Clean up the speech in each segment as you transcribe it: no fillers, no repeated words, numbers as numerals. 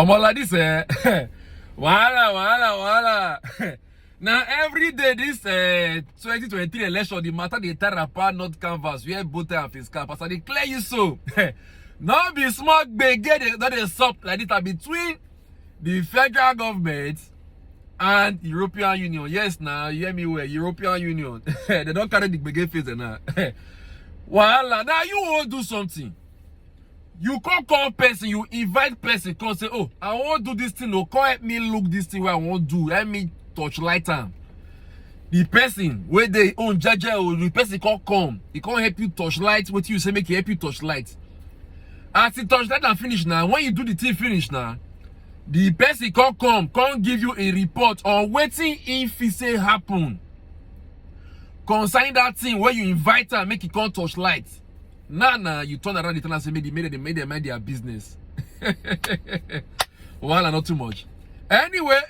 Like this, Wala. Now, every day, this 2023 election, the matter the Tarapa North Canvas, where both and fiscal, but I declare you so. Now, be smart, big, that is soft like this between the federal government and European Union. Yes, now, you hear me well, European Union. They don't carry the big face now. Wala, now you won't do something. You can't call person, you invite person, come say, oh, I want to do this thing, no, come help me look this thing where I want to do, help me touch light time. The person where they own jaja or the person can't come, he can't help you touch light, what you say make he help you touch light. As he touch light and finish now, when you do the thing finish now, the person can't give you a report on waiting if he say happen. Concerning that thing where you invite her, make it can't touch light. Nah, you turn around and say, they made their business. Well, not too much. Anyway,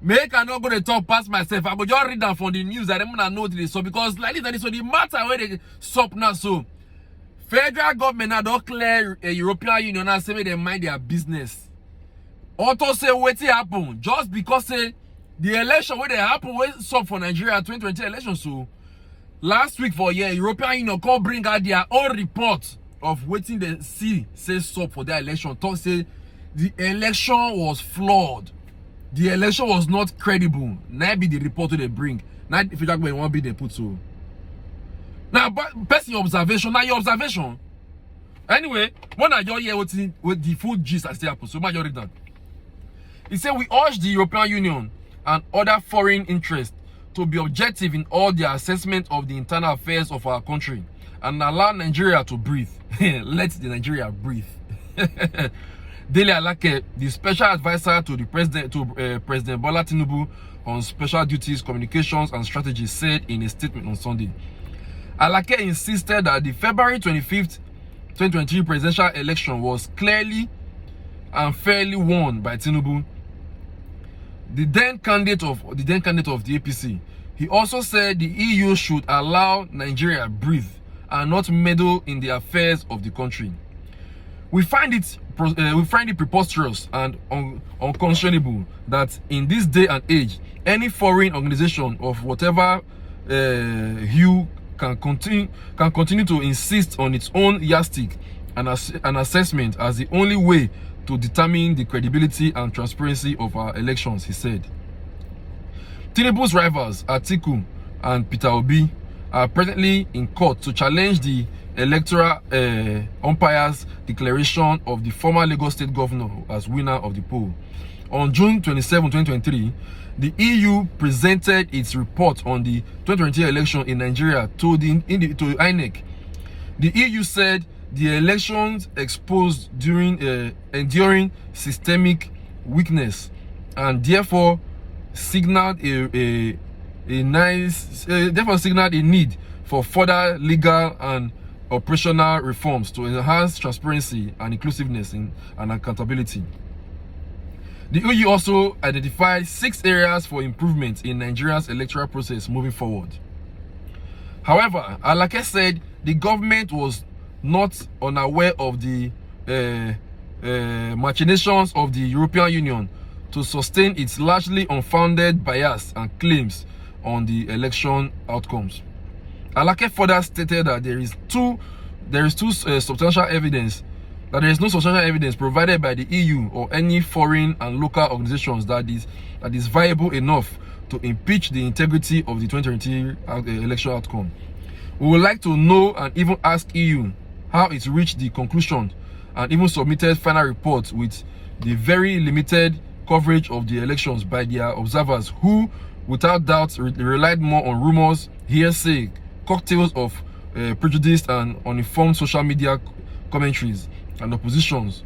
make I not go to talk past myself. I go just read down from the news. I don't know this. So because like this, so the matter where they stop now. So federal government now don't clear a European Union and say they mind their business. Also say what happen just because say the election where they happen when stop for Nigeria 2020 election. So last week for European Union come bring out their own report of waiting they see say stop for their election. Talk say the election was flawed. The election was not credible. Now be the report they bring. Now if you talk about one be they put so. Now but person observation, now your observation. Anyway, when I hear with the full gist I still happen, so my read that. He said we urge the European Union and other foreign interests to be objective in all their assessment of the internal affairs of our country and allow Nigeria to breathe. Let the Nigeria breathe. Dele Alake, the special advisor to the President Bola Tinubu on special duties, communications and strategy, said in a statement on Sunday. Alake insisted that the February 25th, 2023 presidential election was clearly and fairly won by Tinubu, the then candidate of the APC. He also said the EU should allow Nigeria breathe and not meddle in the affairs of the country. We find it preposterous and unconscionable that in this day and age, any foreign organization of whatever hue can continue to insist on its own yardstick and an assessment as the only way to determine the credibility and transparency of our elections, he said. Tinubu's rivals, Atiku and Peter Obi, are presently in court to challenge the electoral umpire's declaration of the former Lagos State governor as winner of the poll. On June 27, 2023, the EU presented its report on the 2023 election in Nigeria to INEC. The EU said the elections exposed enduring systemic weakness and therefore signaled a need for further legal and operational reforms to enhance transparency and inclusiveness and accountability. The EU also identified 6 areas for improvement in Nigeria's electoral process moving forward. However, Alake said the government was not unaware of the machinations of the European Union to sustain its largely unfounded bias and claims on the election outcomes. Alake further stated that there is no substantial evidence provided by the EU or any foreign and local organizations that is viable enough to impeach the integrity of the 2023 election outcome. We would like to know and even ask EU how it reached the conclusion and even submitted final reports with the very limited coverage of the elections by their observers who, without doubt, relied more on rumors, hearsay, cocktails of prejudice and uninformed social media commentaries and oppositions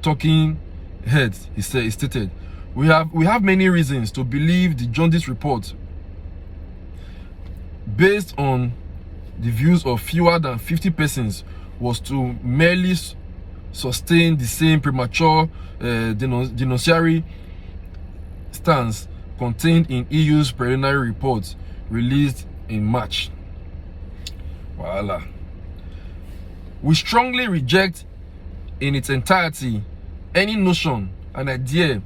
talking heads, he stated. We have many reasons to believe the jaundice report, based on the views of fewer than 50 persons, was to merely sustain the same premature denunciatory stance contained in EU's preliminary report released in March. Voila. We strongly reject in its entirety any notion an idea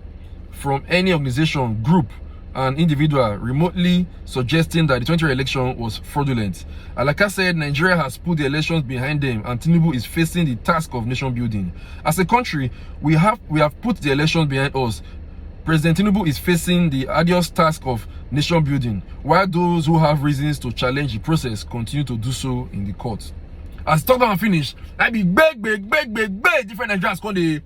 from any organization, group, and individual remotely suggesting that the 2020 election was fraudulent. And like I said, Nigeria has put the elections behind them, and Tinubu is facing the task of nation building. As a country, we have put the elections behind us. President Tinubu is facing the arduous task of nation building, while those who have reasons to challenge the process continue to do so in the court. As talk and finish, I be big different Nigerians call the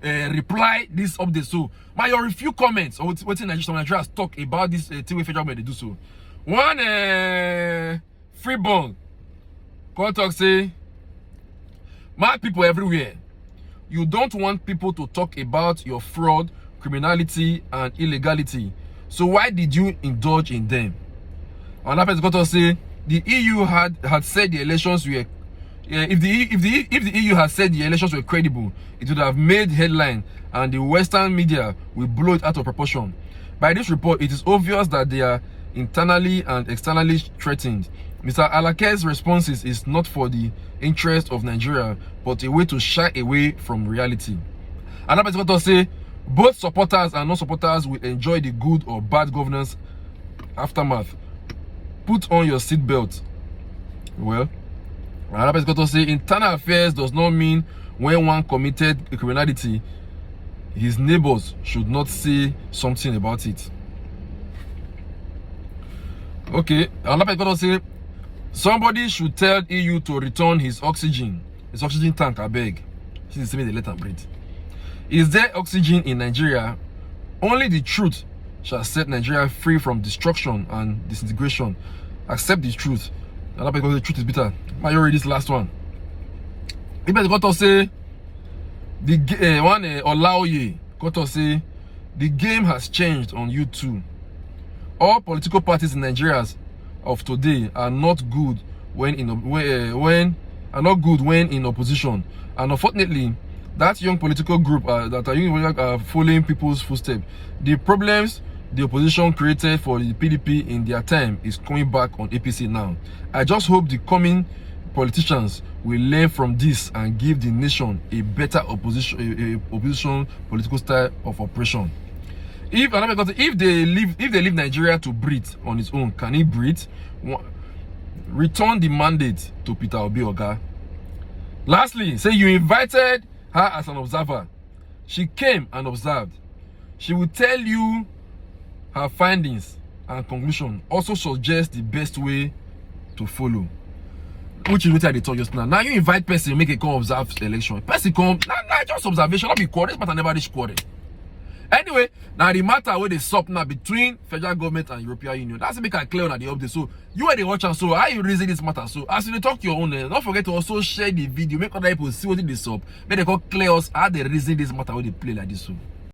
reply this update. So my your few comments or what in Nigerians talk about this thing with federal government they do so. One freeborn call talk say, my people everywhere, you don't want people to talk about your fraud, criminality, and illegality. So why did you indulge in them? Another person got to say the EU had said the elections were if the EU had said the elections were credible, it would have made headline and the Western media will blow it out of proportion. By this report, it is obvious that they are internally and externally threatened. Mr. Alake's responses is not for the interest of Nigeria, but a way to shy away from reality. Another person got to say both supporters and non-supporters will enjoy the good or bad governance aftermath. Put on your seatbelt. Well, another person got to say internal affairs does not mean when one committed criminality, his neighbors should not say something about it. Okay, another person got to say somebody should tell EU to return his oxygen tank, I beg. Since they let him breathe. Is there oxygen in Nigeria? Only the truth shall set Nigeria free from destruction and disintegration. Accept the truth. And because the truth is bitter. I already this last one. If I got to say the one Olaoye got to say the game has changed on YouTube. All political parties in Nigeria of today are not good when in opposition, and unfortunately, that young political group that are following people's footsteps. The problems the opposition created for the PDP in their time is coming back on APC now. I just hope the coming politicians will learn from this and give the nation a better opposition political style of operation. If they leave Nigeria to breathe on its own, can it breathe? Return the mandate to Peter Obi Oga. Lastly, say you invited her as an observer. She came and observed. She will tell you her findings and conclusion. Also suggest the best way to follow. Which is what I told just now. Now you invite person, make a come observe the election. Person come, nah, just observation, not be quarrel, but I never reach quarrel. Anyway, now the matter where they sup now between federal government and European Union. That's make it clear on the update. So you are the watcher. So how you reason this matter? So as you talk your own, don't forget to also share the video, make other people see what they sup. Make they call clear us how they reason this matter when they play like this. So.